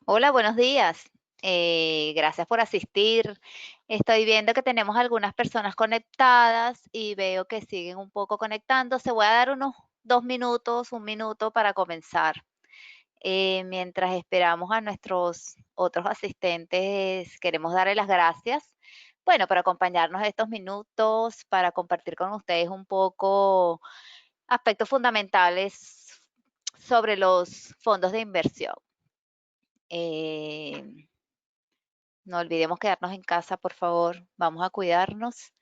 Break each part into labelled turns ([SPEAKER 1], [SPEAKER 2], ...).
[SPEAKER 1] Hola, buenos días. Gracias por asistir. Estoy viendo que tenemos algunas personas conectadas y veo que siguen un poco conectándose. Voy a dar unos 2 minutos, 1 minuto para comenzar. Mientras esperamos a nuestros otros asistentes, queremos darle las gracias, bueno, por acompañarnos estos minutos, para compartir con ustedes un poco aspectos fundamentales sobre los fondos de inversión. Eh, No olvidemos quedarnos en casa, por favor. Vamos a cuidarnos.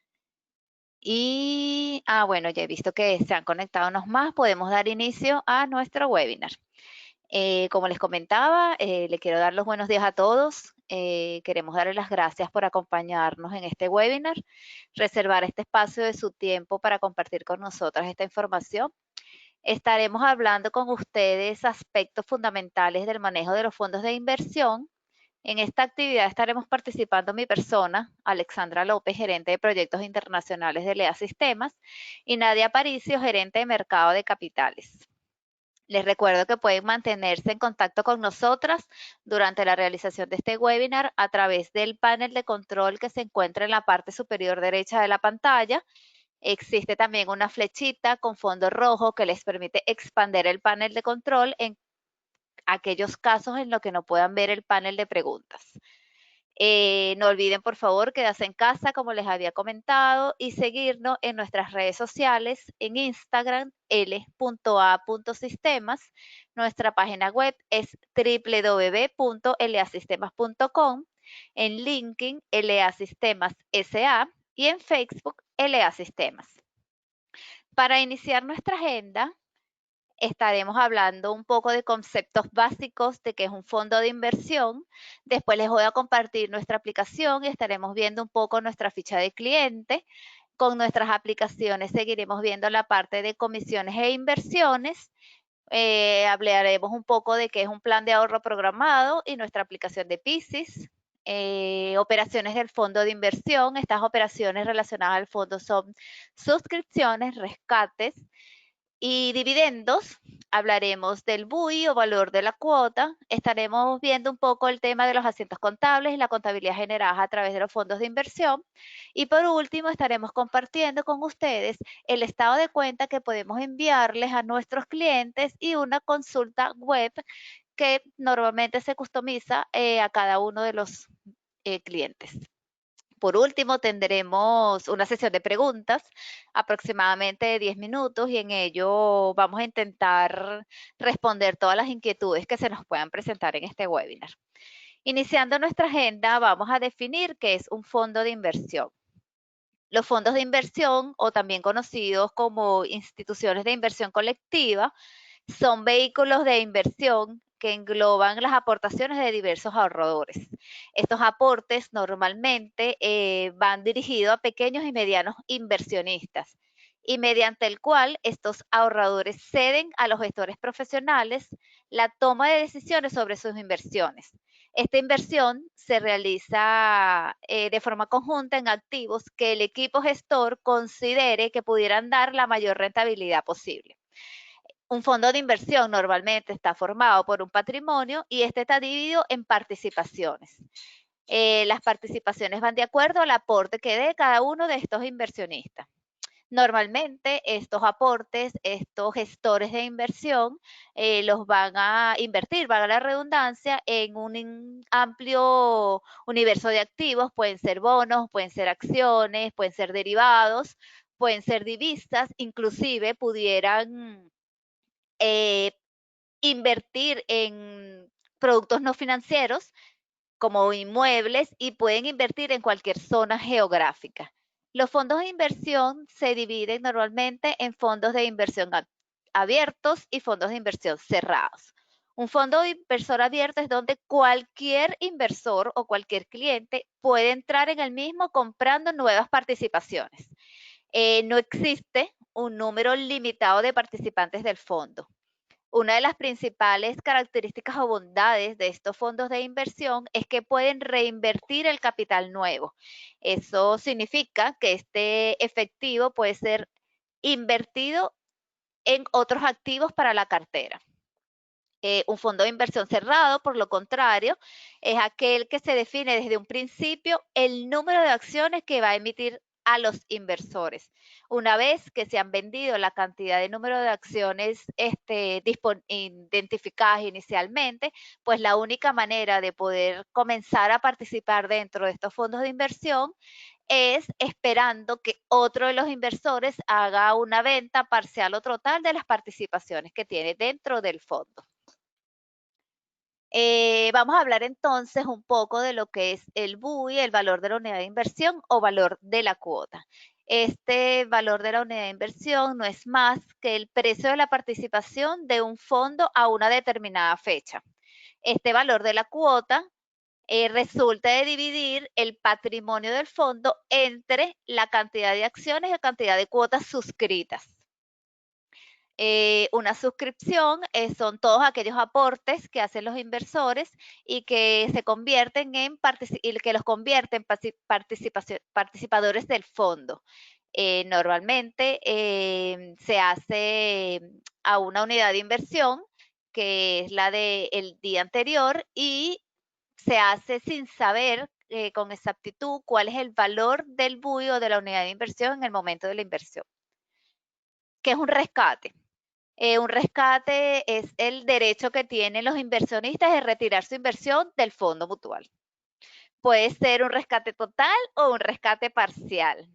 [SPEAKER 1] Bueno, ya he visto que se han conectado unos más. Podemos dar inicio a nuestro webinar. Como les comentaba, le quiero dar los buenos días a todos. Queremos darles las gracias por acompañarnos en este webinar, reservar este espacio de su tiempo para compartir con nosotras esta información. Estaremos hablando con ustedes aspectos fundamentales del manejo de los fondos de inversión. En esta actividad estaremos participando mi persona, Alexandra López, gerente de proyectos internacionales de LEA Sistemas, y Nadia Aparicio, gerente de mercado de capitales. Les recuerdo que pueden mantenerse en contacto con nosotras durante la realización de este webinar a través del panel de control que se encuentra en la parte superior derecha de la pantalla. Existe también una flechita con fondo rojo que les permite expandir el panel de control en aquellos casos en los que no puedan ver el panel de preguntas. No olviden, por favor, quedarse en casa, como les había comentado, y seguirnos en nuestras redes sociales, en Instagram, l.a.sistemas. Nuestra página web es www.leasistemas.com, en LinkedIn, LA Sistemas SA, y en Facebook, LA Sistemas. Para iniciar nuestra agenda, estaremos hablando un poco de conceptos básicos de qué es un fondo de inversión. Después les voy a compartir nuestra aplicación y estaremos viendo un poco nuestra ficha de cliente. Con nuestras aplicaciones seguiremos viendo la parte de comisiones e inversiones. Hablaremos un poco de qué es un plan de ahorro programado y nuestra aplicación de PISIS. Operaciones del fondo de inversión. Estas operaciones relacionadas al fondo son suscripciones, rescates, y dividendos. Hablaremos del BUI o valor de la cuota. Estaremos viendo un poco el tema de los asientos contables y la contabilidad generada a través de los fondos de inversión. Y por último, estaremos compartiendo con ustedes el estado de cuenta que podemos enviarles a nuestros clientes y una consulta web que normalmente se customiza a cada uno de los clientes. Por último, tendremos una sesión de preguntas, aproximadamente de 10 minutos, y en ello vamos a intentar responder todas las inquietudes que se nos puedan presentar en este webinar. Iniciando nuestra agenda, vamos a definir qué es un fondo de inversión. Los fondos de inversión, o también conocidos como instituciones de inversión colectiva, son vehículos de inversión que engloban las aportaciones de diversos ahorradores. Estos aportes normalmente van dirigidos a pequeños y medianos inversionistas, y mediante el cual estos ahorradores ceden a los gestores profesionales la toma de decisiones sobre sus inversiones. Esta inversión se realiza de forma conjunta en activos que el equipo gestor considere que pudieran dar la mayor rentabilidad posible. Un fondo de inversión normalmente está formado por un patrimonio y este está dividido en participaciones. Las participaciones van de acuerdo al aporte que dé cada uno de estos inversionistas. Normalmente estos aportes, estos gestores de inversión, los van a invertir, valga la redundancia, en un amplio universo de activos. Pueden ser bonos, pueden ser acciones, pueden ser derivados, pueden ser divisas, inclusive pudieran eh, invertir en productos no financieros como inmuebles, y pueden invertir en cualquier zona geográfica. Los fondos de inversión se dividen normalmente en fondos de inversión abiertos y fondos de inversión cerrados. Un fondo de inversor abierto es donde cualquier inversor o cualquier cliente puede entrar en el mismo comprando nuevas participaciones. No existe un número limitado de participantes del fondo. Una de las principales características o bondades de estos fondos de inversión es que pueden reinvertir el capital nuevo. Eso significa que este efectivo puede ser invertido en otros activos para la cartera. Un fondo de inversión cerrado, por lo contrario, es aquel que se define desde un principio el número de acciones que va a emitir a los inversores. Una vez que se han vendido la cantidad de número de acciones identificadas inicialmente, pues la única manera de poder comenzar a participar dentro de estos fondos de inversión es esperando que otro de los inversores haga una venta parcial o total de las participaciones que tiene dentro del fondo. Vamos a hablar entonces un poco de lo que es el BUI, el valor de la unidad de inversión o valor de la cuota. Este valor de la unidad de inversión no es más que el precio de la participación de un fondo a una determinada fecha. Este valor de la cuota resulta de dividir el patrimonio del fondo entre la cantidad de acciones y la cantidad de cuotas suscritas. Una suscripción son todos aquellos aportes que hacen los inversores y que se convierten en que los convierten en participadores del fondo. Normalmente se hace a una unidad de inversión que es la del día anterior y se hace sin saber con exactitud cuál es el valor del BUI o de la unidad de inversión en el momento de la inversión. ¿Qué es un rescate? Un rescate es el derecho que tienen los inversionistas de retirar su inversión del fondo mutual. Puede ser un rescate total o un rescate parcial.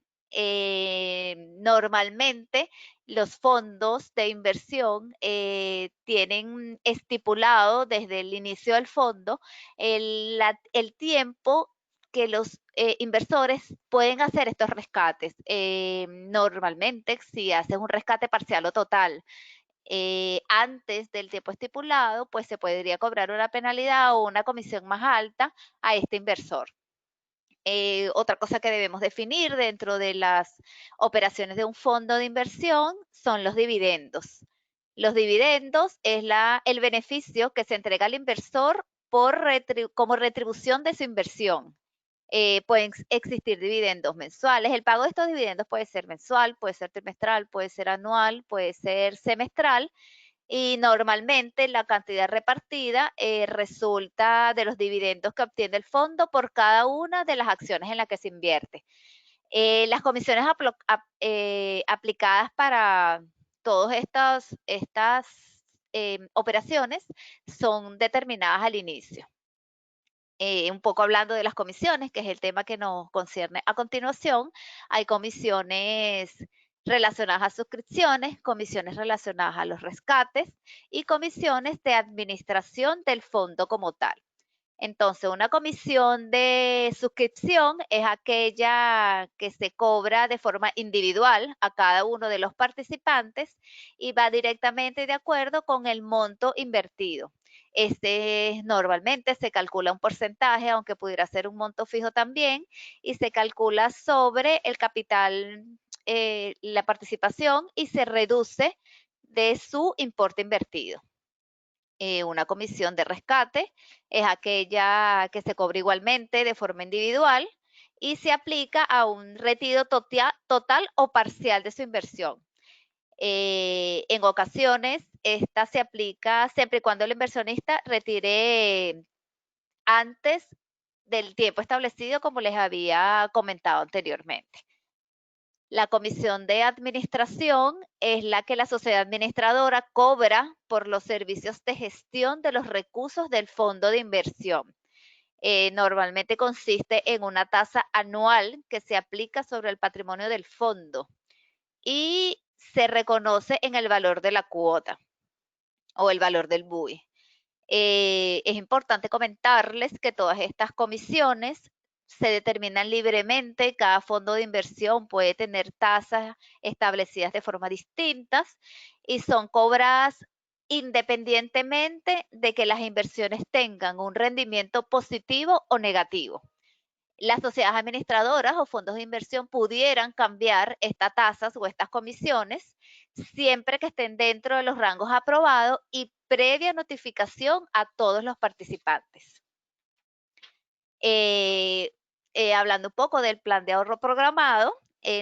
[SPEAKER 1] Normalmente los fondos de inversión tienen estipulado desde el inicio del fondo el tiempo que los inversores pueden hacer estos rescates. Normalmente, si haces un rescate parcial o total antes del tiempo estipulado, pues se podría cobrar una penalidad o una comisión más alta a este inversor. Otra cosa que debemos definir dentro de las operaciones de un fondo de inversión son los dividendos. Los dividendos es el beneficio que se entrega al inversor como retribución de su inversión. Pueden existir dividendos mensuales. El pago de estos dividendos puede ser mensual, puede ser trimestral, puede ser anual, puede ser semestral. Y normalmente la cantidad repartida resulta de los dividendos que obtiene el fondo por cada una de las acciones en las que se invierte. Las comisiones aplicadas para todas estas operaciones son determinadas al inicio. Un poco hablando de las comisiones, que es el tema que nos concierne a continuación, hay comisiones relacionadas a suscripciones, comisiones relacionadas a los rescates y comisiones de administración del fondo como tal. Entonces, una comisión de suscripción es aquella que se cobra de forma individual a cada uno de los participantes y va directamente de acuerdo con el monto invertido. Normalmente se calcula un porcentaje, aunque pudiera ser un monto fijo también, y se calcula sobre el capital, la participación, y se reduce de su importe invertido. Una comisión de rescate es aquella que se cobra igualmente de forma individual y se aplica a un retiro total o parcial de su inversión. En ocasiones, esta se aplica siempre y cuando el inversionista retire antes del tiempo establecido, como les había comentado anteriormente. La comisión de administración es la que la sociedad administradora cobra por los servicios de gestión de los recursos del fondo de inversión. Normalmente consiste en una tasa anual que se aplica sobre el patrimonio del fondo y se reconoce en el valor de la cuota o el valor del BUI. Es importante comentarles que todas estas comisiones se determinan libremente, cada fondo de inversión puede tener tasas establecidas de forma distintas y son cobradas independientemente de que las inversiones tengan un rendimiento positivo o negativo. Las sociedades administradoras o fondos de inversión pudieran cambiar estas tasas o estas comisiones siempre que estén dentro de los rangos aprobados y previa notificación a todos los participantes. Hablando un poco del plan de ahorro programado,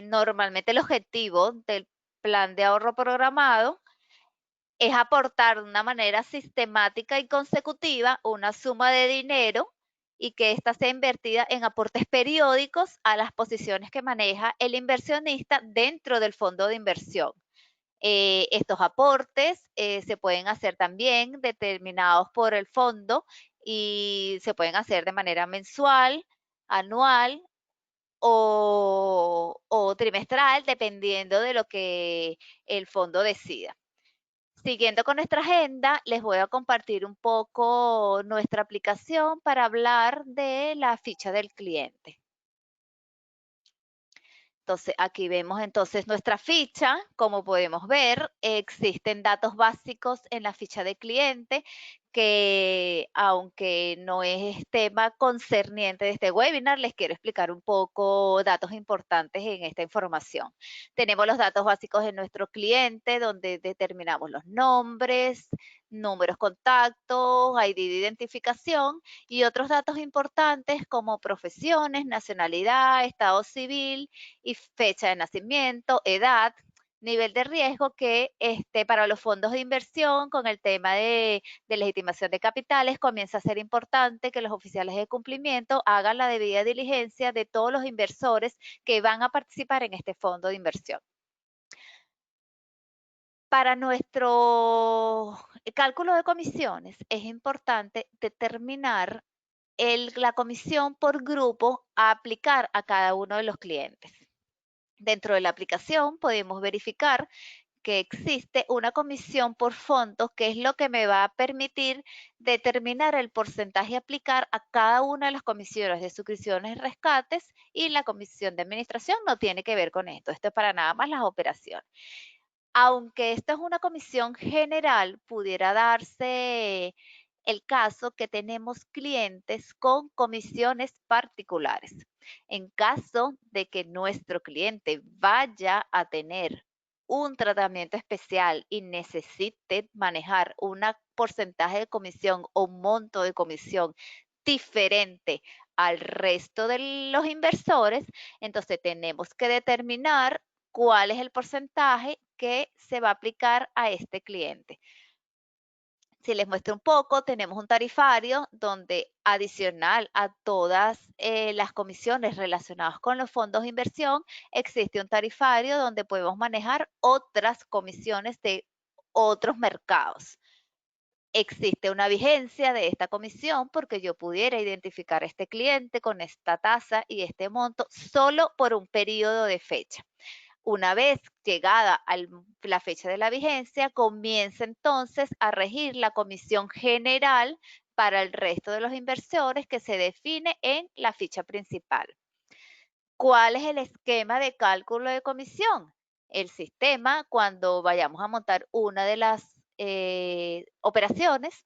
[SPEAKER 1] normalmente el objetivo del plan de ahorro programado es aportar de una manera sistemática y consecutiva una suma de dinero y que ésta sea invertida en aportes periódicos a las posiciones que maneja el inversionista dentro del fondo de inversión. Estos aportes se pueden hacer también determinados por el fondo y se pueden hacer de manera mensual, anual o trimestral, dependiendo de lo que el fondo decida. Siguiendo con nuestra agenda, les voy a compartir un poco nuestra aplicación para hablar de la ficha del cliente. Entonces, aquí vemos entonces nuestra ficha. Como podemos ver, existen datos básicos en la ficha de cliente que, aunque no es tema concerniente de este webinar, les quiero explicar un poco datos importantes en esta información. Tenemos los datos básicos de nuestro cliente, donde determinamos los nombres, números contactos, ID de identificación y otros datos importantes como profesiones, nacionalidad, estado civil y fecha de nacimiento, edad, nivel de riesgo que para los fondos de inversión con el tema de legitimación de capitales comienza a ser importante que los oficiales de cumplimiento hagan la debida diligencia de todos los inversores que van a participar en este fondo de inversión. Para nuestro cálculo de comisiones es importante determinar la comisión por grupo a aplicar a cada uno de los clientes. Dentro de la aplicación podemos verificar que existe una comisión por fondos, que es lo que me va a permitir determinar el porcentaje a aplicar a cada una de las comisiones de suscripciones y rescates, y la comisión de administración no tiene que ver con esto. Esto es para nada más las operaciones. Aunque esto es una comisión general, pudiera darse el caso que tenemos clientes con comisiones particulares. En caso de que nuestro cliente vaya a tener un tratamiento especial y necesite manejar un porcentaje de comisión o un monto de comisión diferente al resto de los inversores, entonces tenemos que determinar cuál es el porcentaje que se va a aplicar a este cliente. Si les muestro un poco, tenemos un tarifario donde adicional a todas las comisiones relacionadas con los fondos de inversión, existe un tarifario donde podemos manejar otras comisiones de otros mercados. Existe una vigencia de esta comisión porque yo pudiera identificar a este cliente con esta tasa y este monto solo por un periodo de fecha. Una vez llegada la fecha de la vigencia, comienza entonces a regir la comisión general para el resto de los inversores que se define en la ficha principal. ¿Cuál es el esquema de cálculo de comisión? El sistema, cuando vayamos a montar una de las operaciones,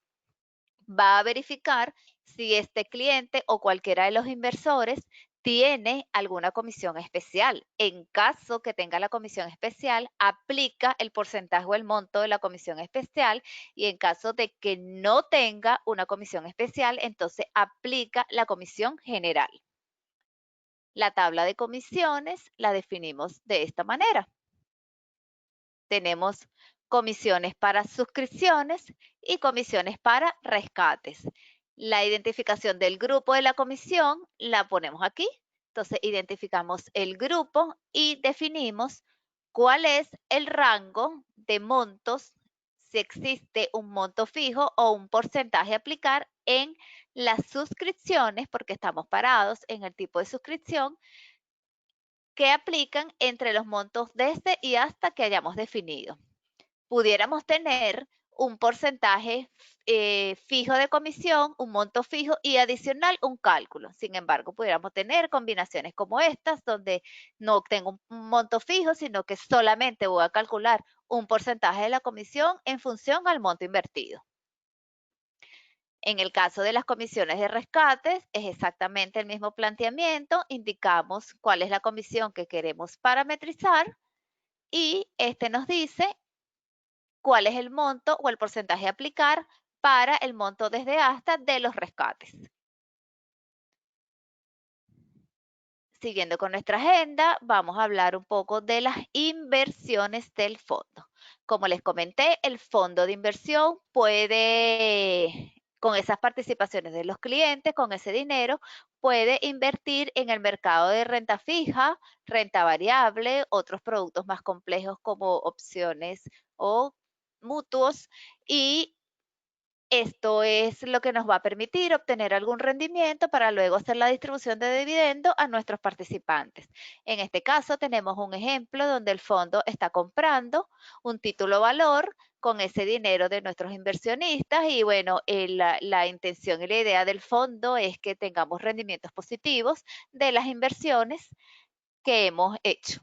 [SPEAKER 1] va a verificar si este cliente o cualquiera de los inversores tiene alguna comisión especial. En caso que tenga la comisión especial, aplica el porcentaje o el monto de la comisión especial, y en caso de que no tenga una comisión especial, entonces aplica la comisión general. La tabla de comisiones la definimos de esta manera. Tenemos comisiones para suscripciones y comisiones para rescates. La identificación del grupo de la comisión la ponemos aquí. Entonces, identificamos el grupo y definimos cuál es el rango de montos, si existe un monto fijo o un porcentaje a aplicar en las suscripciones, porque estamos parados en el tipo de suscripción, que aplican entre los montos desde y hasta que hayamos definido. Pudiéramos tener un porcentaje fijo de comisión, un monto fijo y adicional un cálculo. Sin embargo, pudiéramos tener combinaciones como estas, donde no tengo un monto fijo, sino que solamente voy a calcular un porcentaje de la comisión en función al monto invertido. En el caso de las comisiones de rescates, es exactamente el mismo planteamiento. Indicamos cuál es la comisión que queremos parametrizar y este nos dice cuál es el monto o el porcentaje a aplicar para el monto desde hasta de los rescates. siguiendo con nuestra agenda, vamos a hablar un poco de las inversiones del fondo. Como les comenté, el fondo de inversión puede, con esas participaciones de los clientes, con ese dinero, puede invertir en el mercado de renta fija, renta variable, otros productos más complejos como opciones o mutuos, y esto es lo que nos va a permitir obtener algún rendimiento para luego hacer la distribución de dividendo a nuestros participantes. En este caso tenemos un ejemplo donde el fondo está comprando un título valor con ese dinero de nuestros inversionistas y bueno, la intención y la idea del fondo es que tengamos rendimientos positivos de las inversiones que hemos hecho.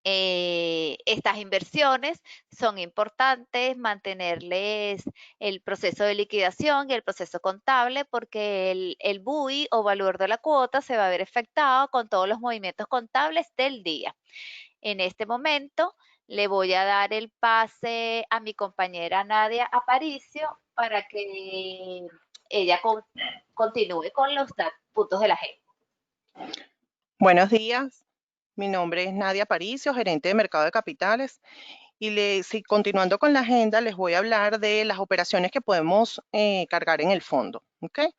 [SPEAKER 1] Estas inversiones son importantes, mantenerles el proceso de liquidación y el proceso contable porque el BUI o valor de la cuota se va a ver afectado con todos los movimientos contables del día. En este momento le voy a dar el pase a mi compañera Nadia Aparicio para que ella continúe con los puntos de la agenda.
[SPEAKER 2] Buenos días, mi nombre es Nadia Aparicio, gerente de mercado de capitales. Y continuando con la agenda, les voy a hablar de las operaciones que podemos cargar en el fondo. ¿Okay?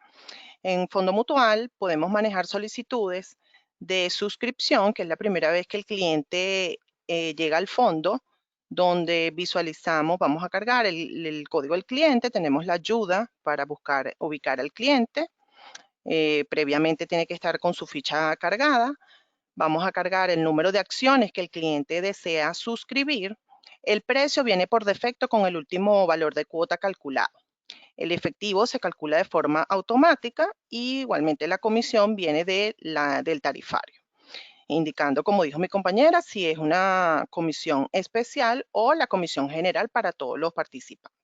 [SPEAKER 2] En fondo mutual podemos manejar solicitudes de suscripción, que es la primera vez que el cliente llega al fondo, donde visualizamos, vamos a cargar el código del cliente, tenemos la ayuda para ubicar al cliente. Previamente tiene que estar con su ficha cargada. Vamos a cargar el número de acciones que el cliente desea suscribir. El precio viene por defecto con el último valor de cuota calculado. El efectivo se calcula de forma automática y igualmente la comisión viene del tarifario, indicando, como dijo mi compañera, si es una comisión especial o la comisión general para todos los participantes.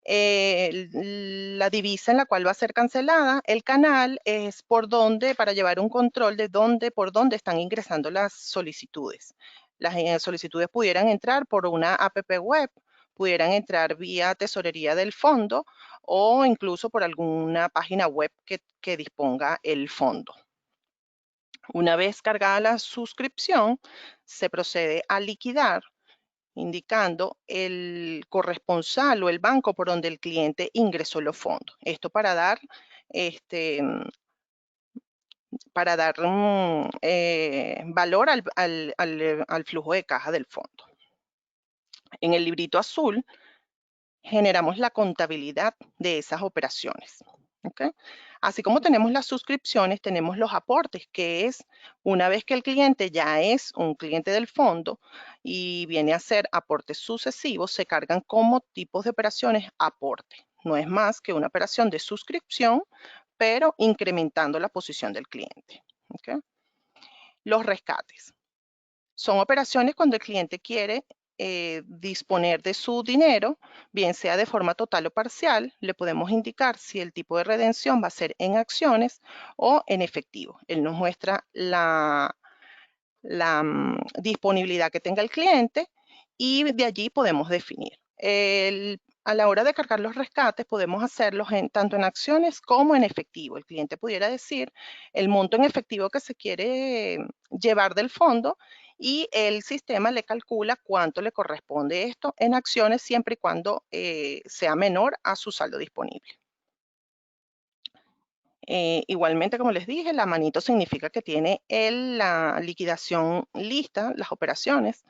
[SPEAKER 2] La divisa en la cual va a ser cancelada, el canal es para llevar un control de por dónde están ingresando las solicitudes. Las solicitudes pudieran entrar por una app web, pudieran entrar vía tesorería del fondo o incluso por alguna página web que disponga el fondo. Una vez cargada la suscripción, se procede a liquidar, indicando el corresponsal o el banco por donde el cliente ingresó los fondos. Esto para dar, valor al flujo de caja del fondo. En el librito azul generamos la contabilidad de esas operaciones. ¿Okay? Así como tenemos las suscripciones, tenemos los aportes, que es una vez que el cliente ya es un cliente del fondo y viene a hacer aportes sucesivos, se cargan como tipos de operaciones aporte. No es más que una operación de suscripción, pero incrementando la posición del cliente. ¿Okay? Los rescates. Son operaciones cuando el cliente quiere disponer de su dinero, bien sea de forma total o parcial. Le podemos indicar si el tipo de redención va a ser en acciones o en efectivo. Él nos muestra la disponibilidad que tenga el cliente y de allí podemos definir. A la hora de cargar los rescates podemos hacerlos tanto en acciones como en efectivo. El cliente pudiera decir el monto en efectivo que se quiere llevar del fondo y el sistema le calcula cuánto le corresponde esto en acciones siempre y cuando sea menor a su saldo disponible. Igualmente, como les dije, la manito significa que tiene la liquidación lista, las operaciones.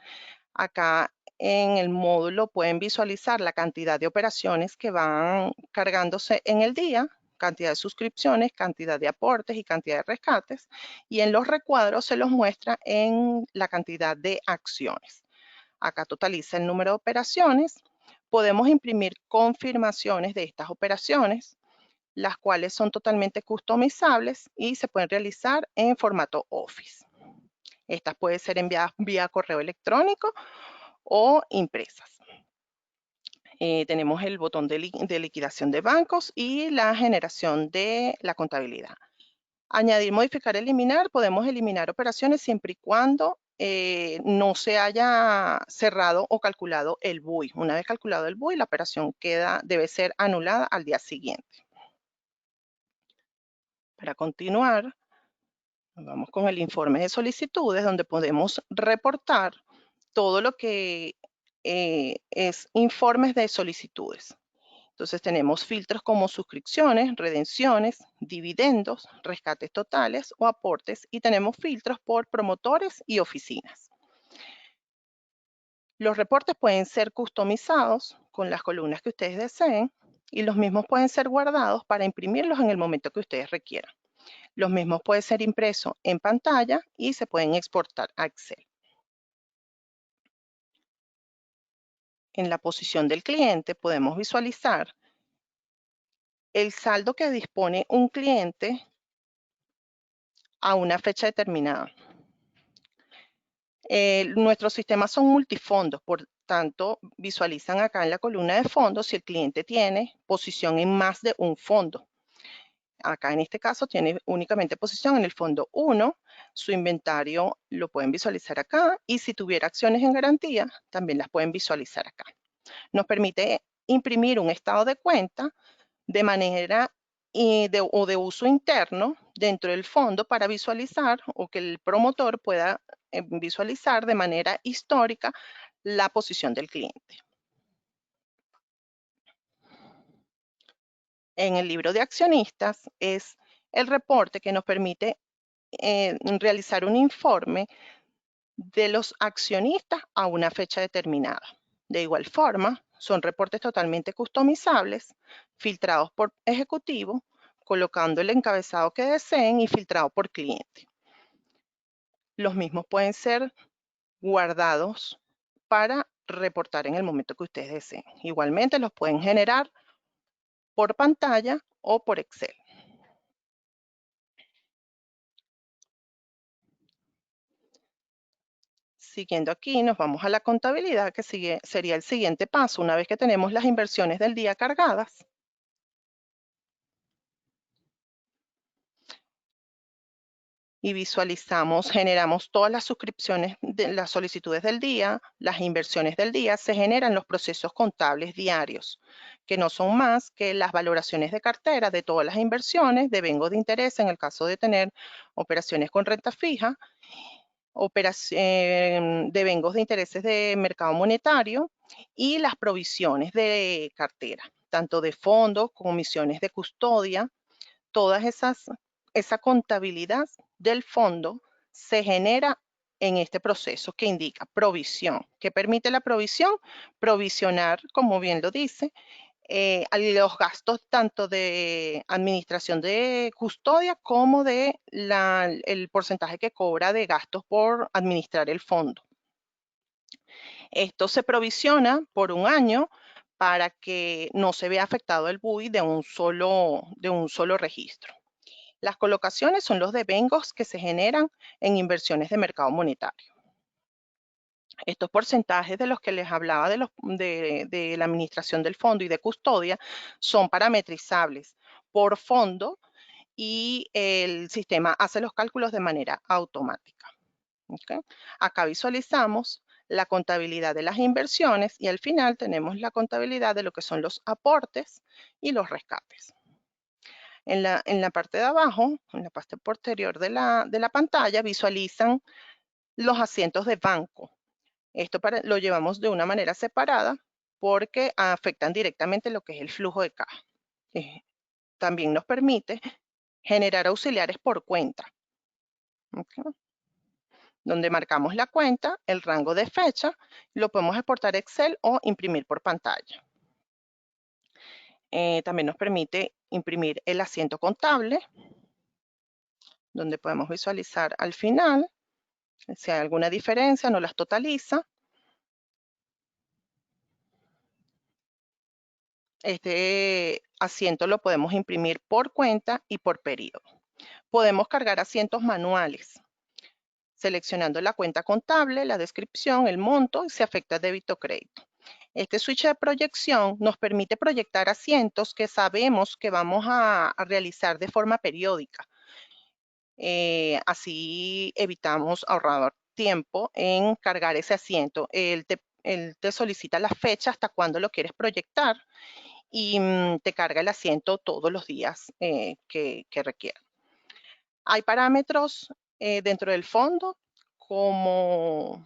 [SPEAKER 2] Acá en el módulo pueden visualizar la cantidad de operaciones que van cargándose en el día, cantidad de suscripciones, cantidad de aportes y cantidad de rescates. Y en los recuadros se los muestra en la cantidad de acciones. Acá totaliza el número de operaciones. Podemos imprimir confirmaciones de estas operaciones, las cuales son totalmente customizables y se pueden realizar en formato Office. Estas pueden ser enviadas vía correo electrónico o impresas. Tenemos el botón de liquidación de bancos y la generación de la contabilidad. Añadir, modificar, eliminar. Podemos eliminar operaciones siempre y cuando no se haya cerrado o calculado el BUI. Una vez calculado el BUI, la operación debe ser anulada al día siguiente. Para continuar, Vamos con el informe de solicitudes, donde podemos reportar todo lo que es informes de solicitudes. Entonces tenemos filtros como suscripciones, redenciones, dividendos, rescates totales o aportes, y tenemos filtros por promotores y oficinas. Los reportes pueden ser customizados con las columnas que ustedes deseen, y los mismos pueden ser guardados para imprimirlos en el momento que ustedes requieran. Los mismos pueden ser impresos en pantalla y se pueden exportar a Excel. En la posición del cliente podemos visualizar el saldo que dispone un cliente a una fecha determinada. Nuestros sistemas son multifondos, por tanto, visualizan acá en la columna de fondos si el cliente tiene posición en más de un fondo. Acá en este caso tiene únicamente posición en el fondo 1, su inventario lo pueden visualizar acá, y si tuviera acciones en garantía, también las pueden visualizar acá. Nos permite imprimir un estado de cuenta de manera o de uso interno dentro del fondo para visualizar, o que el promotor pueda visualizar de manera histórica la posición del cliente. En el libro de accionistas es el reporte que nos permite realizar un informe de los accionistas a una fecha determinada. De igual forma, son reportes totalmente customizables, filtrados por ejecutivo, colocando el encabezado que deseen y filtrado por cliente. Los mismos pueden ser guardados para reportar en el momento que ustedes deseen. Igualmente los pueden generar por pantalla o por Excel. Siguiendo aquí, nos vamos a la contabilidad, que sería el siguiente paso una vez que tenemos las inversiones del día cargadas. Y visualizamos, generamos todas las suscripciones de las solicitudes del día, las inversiones del día, se generan los procesos contables diarios, que no son más que las valoraciones de cartera de todas las inversiones, devengo de interés en el caso de tener operaciones con renta fija, devengos de intereses de mercado monetario, y las provisiones de cartera, tanto de fondos, comisiones de custodia. Todas esa contabilidad del fondo se genera en este proceso que indica provisión. ¿Qué permite la provisión? Provisionar, como bien lo dice, los gastos tanto de administración de custodia como de el porcentaje que cobra de gastos por administrar el fondo. Esto se provisiona por un año para que no se vea afectado el BUI de un solo registro. Las colocaciones son los devengos que se generan en inversiones de mercado monetario. Estos porcentajes de los que les hablaba de la administración del fondo y de custodia son parametrizables por fondo, y el sistema hace los cálculos de manera automática. ¿Okay? Acá visualizamos la contabilidad de las inversiones, y al final tenemos la contabilidad de lo que son los aportes y los rescates. En la parte de abajo, en la parte posterior de la pantalla, visualizan los asientos de banco. Esto lo llevamos de una manera separada porque afectan directamente lo que es el flujo de caja. También nos permite generar auxiliares por cuenta, ¿okay? Donde marcamos la cuenta, el rango de fecha, lo podemos exportar a Excel o imprimir por pantalla. También nos permite imprimir el asiento contable, donde podemos visualizar al final si hay alguna diferencia, no las totaliza. Este asiento lo podemos imprimir por cuenta y por periodo. Podemos cargar asientos manuales, seleccionando la cuenta contable, la descripción, el monto, y se afecta débito o crédito. Este switch de proyección nos permite proyectar asientos que sabemos que vamos a realizar de forma periódica. Así evitamos ahorrar tiempo en cargar ese asiento. Él te solicita la fecha hasta cuándo lo quieres proyectar, y te carga el asiento todos los días que requiera. Hay parámetros dentro del fondo como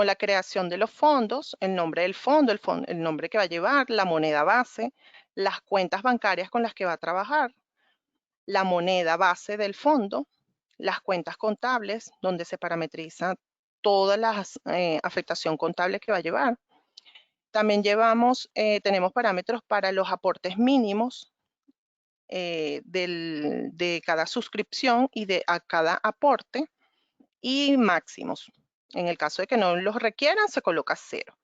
[SPEAKER 2] la creación de los fondos, el nombre del fondo, el nombre que va a llevar, la moneda base, las cuentas bancarias con las que va a trabajar, la moneda base del fondo, las cuentas contables, donde se parametriza toda la afectación contable que va a llevar. También tenemos parámetros para los aportes mínimos de cada suscripción y a cada aporte, y máximos. En el caso de que no los requieran, se coloca 0.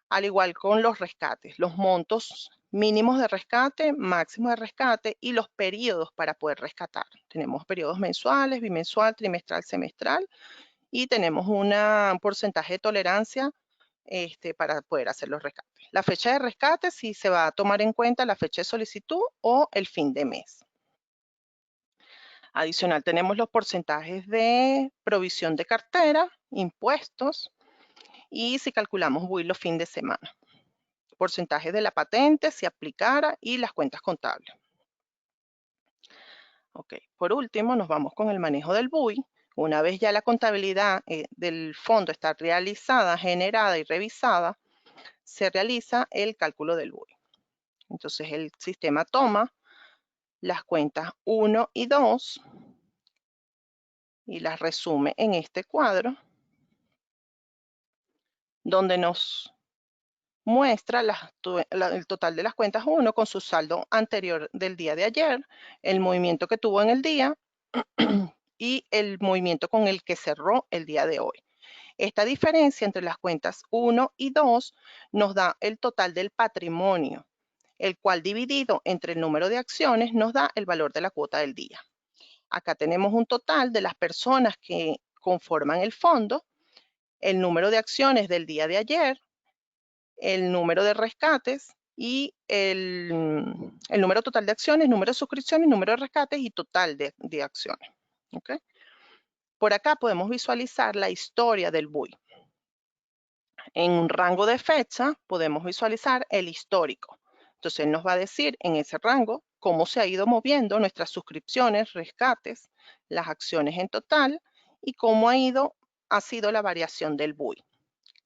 [SPEAKER 2] Al igual con los rescates, los montos mínimos de rescate, máximos de rescate y los periodos para poder rescatar. Tenemos periodos mensuales, bimensual, trimestral, semestral, y tenemos un porcentaje de tolerancia para poder hacer los rescates. La fecha de rescate, si se va a tomar en cuenta la fecha de solicitud o el fin de mes. Adicional, tenemos los porcentajes de provisión de cartera, impuestos, y si calculamos BUI los fines de semana. Porcentaje de la patente, si aplicara, y las cuentas contables. Ok, por último, nos vamos con el manejo del BUI. Una vez ya la contabilidad del fondo está realizada, generada y revisada, se realiza el cálculo del BUI. Entonces, el sistema toma las cuentas 1 y 2 y las resume en este cuadro, donde nos muestra el total de las cuentas 1 con su saldo anterior del día de ayer, el movimiento que tuvo en el día y el movimiento con el que cerró el día de hoy. Esta diferencia entre las cuentas 1 y 2 nos da el total del patrimonio, el cual dividido entre el número de acciones nos da el valor de la cuota del día. Acá tenemos un total de las personas que conforman el fondo, el número de acciones del día de ayer, el número de rescates y el número total de acciones, número de suscripciones, número de rescates y total de acciones. ¿Okay? Por acá podemos visualizar la historia del BUI. En un rango de fecha podemos visualizar el histórico. Entonces él nos va a decir en ese rango cómo se ha ido moviendo nuestras suscripciones, rescates, las acciones en total y cómo ha sido la variación del BUI,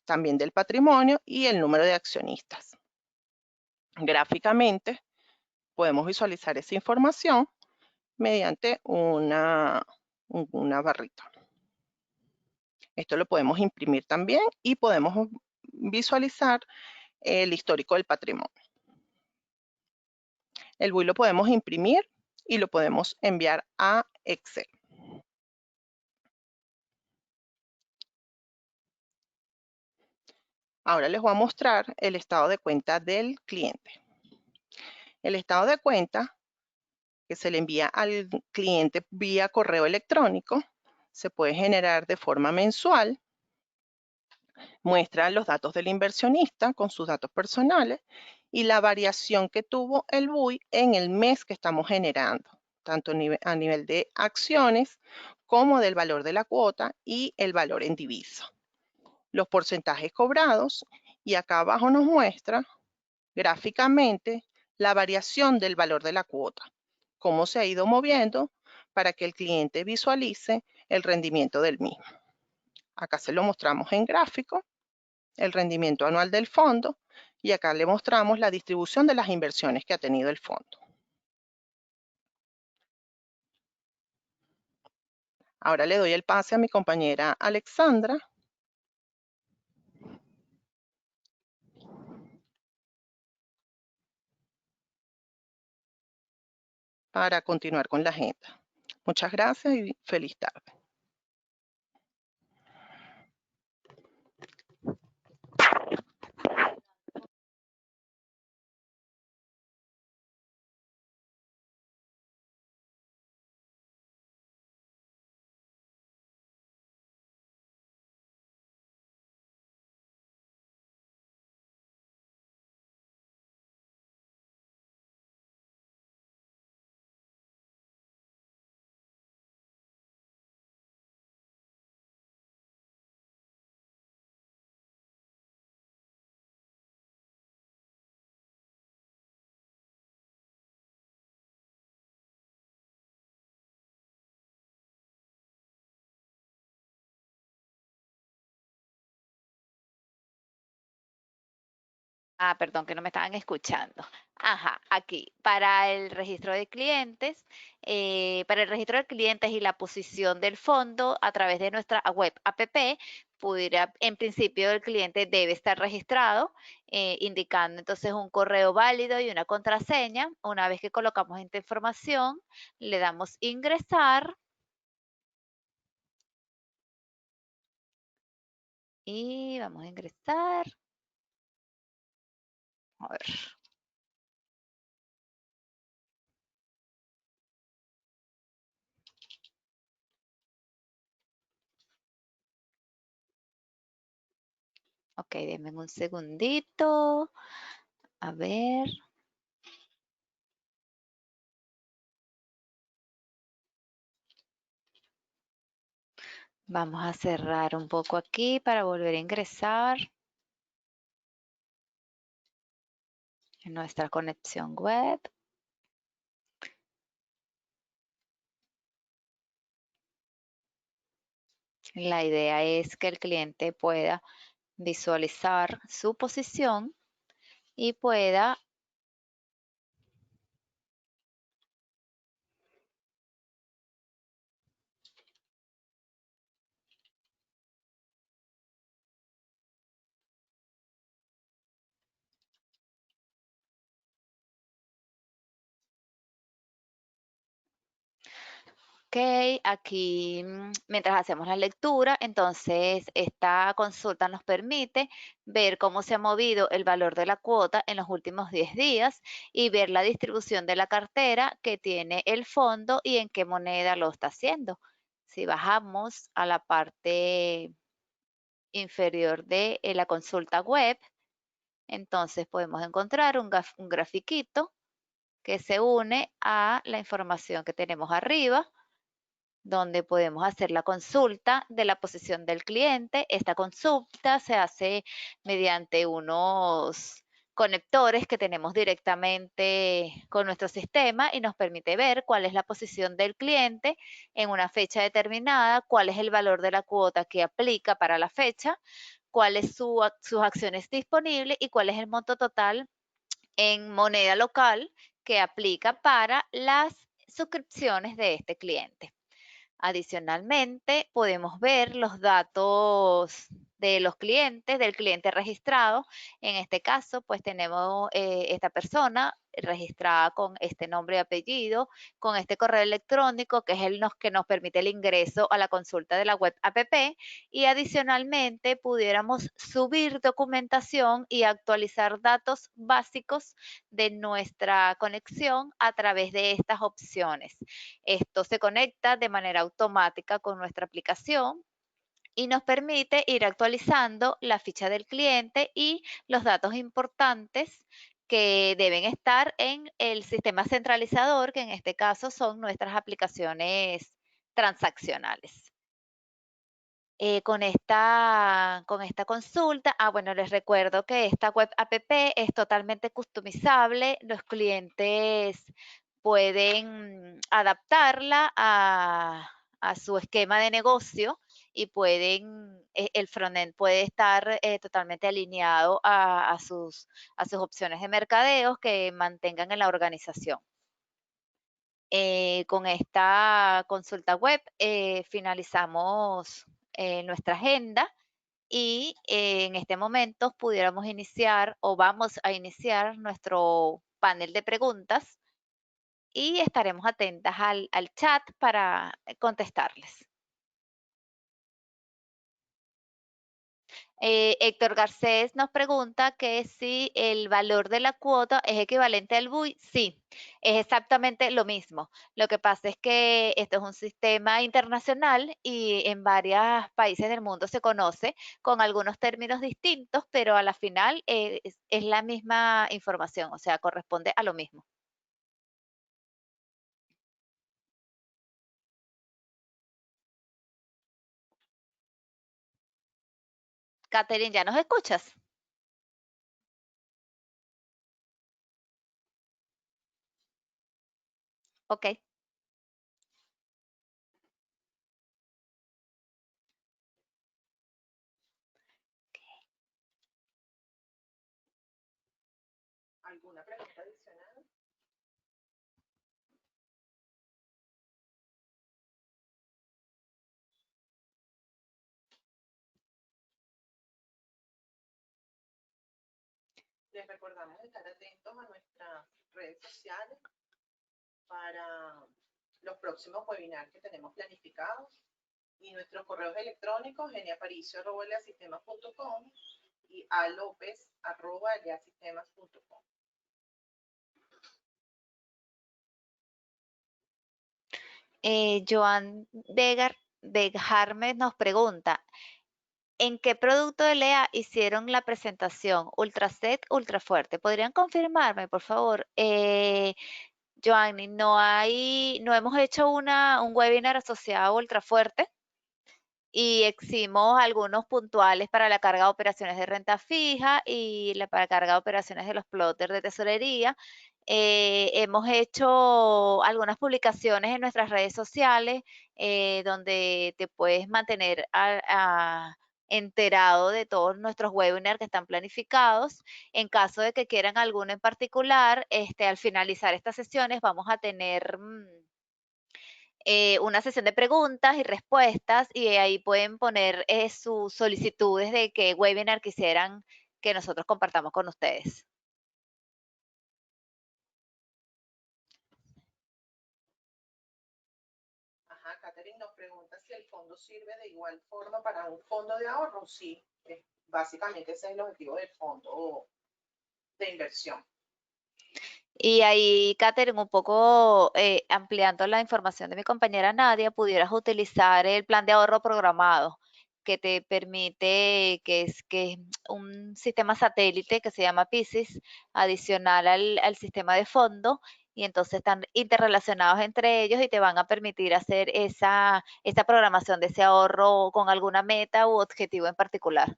[SPEAKER 2] también del patrimonio y el número de accionistas. Gráficamente podemos visualizar esa información mediante una barrita. Esto lo podemos imprimir también y podemos visualizar el histórico del patrimonio. El BUI lo podemos imprimir y lo podemos enviar a Excel. Ahora les voy a mostrar el estado de cuenta del cliente. El estado de cuenta que se le envía al cliente vía correo electrónico se puede generar de forma mensual. Muestra los datos del inversionista con sus datos personales y la variación que tuvo el BUI en el mes que estamos generando, tanto a nivel de acciones como del valor de la cuota y el valor en divisa. Los porcentajes cobrados, y acá abajo nos muestra gráficamente la variación del valor de la cuota, cómo se ha ido moviendo para que el cliente visualice el rendimiento del mismo. Acá se lo mostramos en gráfico, el rendimiento anual del fondo, y acá le mostramos la distribución de las inversiones que ha tenido el fondo. Ahora le doy el pase a mi compañera Alexandra para continuar con la agenda. Muchas gracias y feliz tarde.
[SPEAKER 1] Ah, perdón, que no me estaban escuchando. Ajá, aquí, para el registro de clientes, para el registro de clientes y la posición del fondo a través de nuestra web app, pudiera, en principio el cliente debe estar registrado, indicando entonces un correo válido y una contraseña. Una vez que colocamos esta información, le damos ingresar y vamos a ingresar. A ver. Ok, denme un segundito. A ver. Vamos a cerrar un poco aquí para volver a ingresar en nuestra conexión web. La idea es que el cliente pueda visualizar su posición y pueda ok, aquí mientras hacemos la lectura, entonces esta consulta nos permite ver cómo se ha movido el valor de la cuota en los últimos 10 días y ver la distribución de la cartera que tiene el fondo y en qué moneda lo está haciendo. Si bajamos a la parte inferior de la consulta web, entonces podemos encontrar un grafiquito que se une a la información que tenemos arriba, donde podemos hacer la consulta de la posición del cliente. Esta consulta se hace mediante unos conectores que tenemos directamente con nuestro sistema y nos permite ver cuál es la posición del cliente en una fecha determinada, cuál es el valor de la cuota que aplica para la fecha, cuáles sus acciones disponibles y cuál es el monto total en moneda local que aplica para las suscripciones de este cliente. Adicionalmente, podemos ver los datos de los clientes, del cliente registrado. En este caso, pues tenemos esta persona registrada con este nombre y apellido, con este correo electrónico, que es el que nos permite el ingreso a la consulta de la web app. Y adicionalmente, pudiéramos subir documentación y actualizar datos básicos de nuestra conexión a través de estas opciones. Esto se conecta de manera automática con nuestra aplicación y nos permite ir actualizando la ficha del cliente y los datos importantes que deben estar en el sistema centralizador, que en este caso son nuestras aplicaciones transaccionales. Con esta consulta, bueno, les recuerdo que esta web app es totalmente customizable. Los clientes pueden adaptarla a su esquema de negocio y el frontend puede estar totalmente alineado a sus opciones de mercadeos que mantengan en la organización. Con esta consulta web finalizamos nuestra agenda y en este momento pudiéramos iniciar o vamos a iniciar nuestro panel de preguntas y estaremos atentas al chat para contestarles. Héctor Garcés nos pregunta que si el valor de la cuota es equivalente al BUI. Sí, es exactamente lo mismo. Lo que pasa es que esto es un sistema internacional y en varios países del mundo se conoce con algunos términos distintos, pero a la final es la misma información, o sea, corresponde a lo mismo. Catherine, ¿ya nos escuchas? Ok.
[SPEAKER 2] ¿Alguna pregunta adicional? Les recordamos estar atentos a nuestras redes sociales para los próximos webinars que tenemos planificados y nuestros correos electrónicos geniaparicio@eleasistemas.com y alopez@eleasistemas.com.
[SPEAKER 1] Joan Vegarme nos pregunta, ¿en qué producto de Lea hicieron la presentación? Ultraset, Ultrafuerte. ¿Podrían confirmarme, por favor? Joanny, no hemos hecho un webinar asociado a Ultrafuerte y exhibimos algunos puntuales para la carga de operaciones de renta fija y para la carga de operaciones de los plotters de tesorería. Hemos hecho algunas publicaciones en nuestras redes sociales donde te puedes mantener enterado de todos nuestros webinars que están planificados. En caso de que quieran alguno en particular, al finalizar estas sesiones vamos a tener una sesión de preguntas y respuestas y ahí pueden poner sus solicitudes de qué webinar quisieran que nosotros compartamos con ustedes.
[SPEAKER 2] Ajá, Catherine nos pregunta si el fondo sirve de igual forma para un fondo de ahorro. Sí, básicamente ese es el objetivo del fondo de inversión.
[SPEAKER 1] Y ahí, Catherine, un poco ampliando la información de mi compañera Nadia, pudieras utilizar el plan de ahorro programado que te permite, que es un sistema satélite que se llama PISIS, adicional al sistema de fondo, y entonces están interrelacionados entre ellos y te van a permitir hacer esa programación de ese ahorro con alguna meta u objetivo en particular.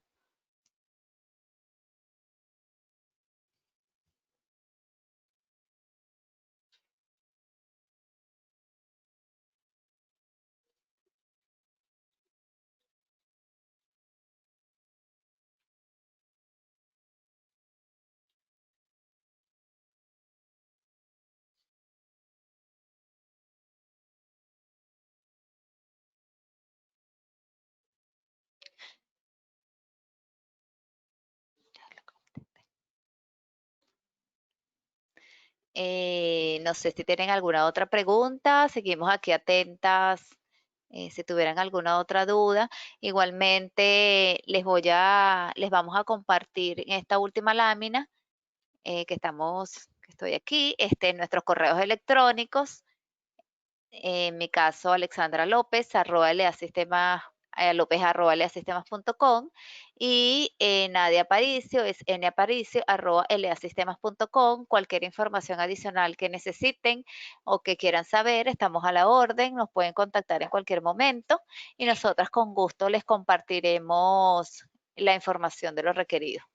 [SPEAKER 1] No sé si tienen alguna otra pregunta, seguimos aquí atentas si tuvieran alguna otra duda. Igualmente les vamos a compartir en esta última lámina que estoy aquí, nuestros correos electrónicos. En mi caso, Alexandra López, López@leasistemas.com y Nadia Aparicio es naparicio@leasistemas.com. Cualquier información adicional que necesiten o que quieran saber, estamos a la orden, nos pueden contactar en cualquier momento y nosotras con gusto les compartiremos la información de lo requerido.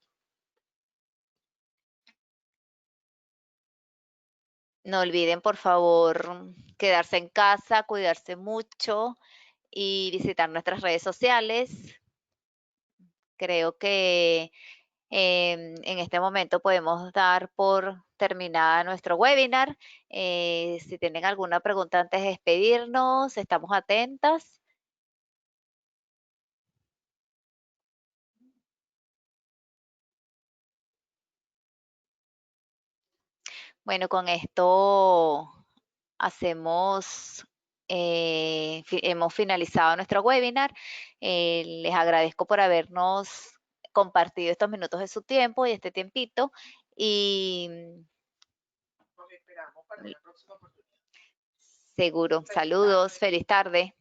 [SPEAKER 1] No olviden, por favor, quedarse en casa, cuidarse mucho y visitar nuestras redes sociales. Creo que en este momento podemos dar por terminada nuestro webinar. Si tienen alguna pregunta antes de despedirnos, estamos atentas. Bueno, con esto hemos finalizado nuestro webinar. Les agradezco por habernos compartido estos minutos de su tiempo y este tiempito. Y
[SPEAKER 2] Nos esperamos para una próxima oportunidad.
[SPEAKER 1] seguro,
[SPEAKER 2] Feliz
[SPEAKER 1] saludos,
[SPEAKER 2] tarde.
[SPEAKER 1] feliz tarde.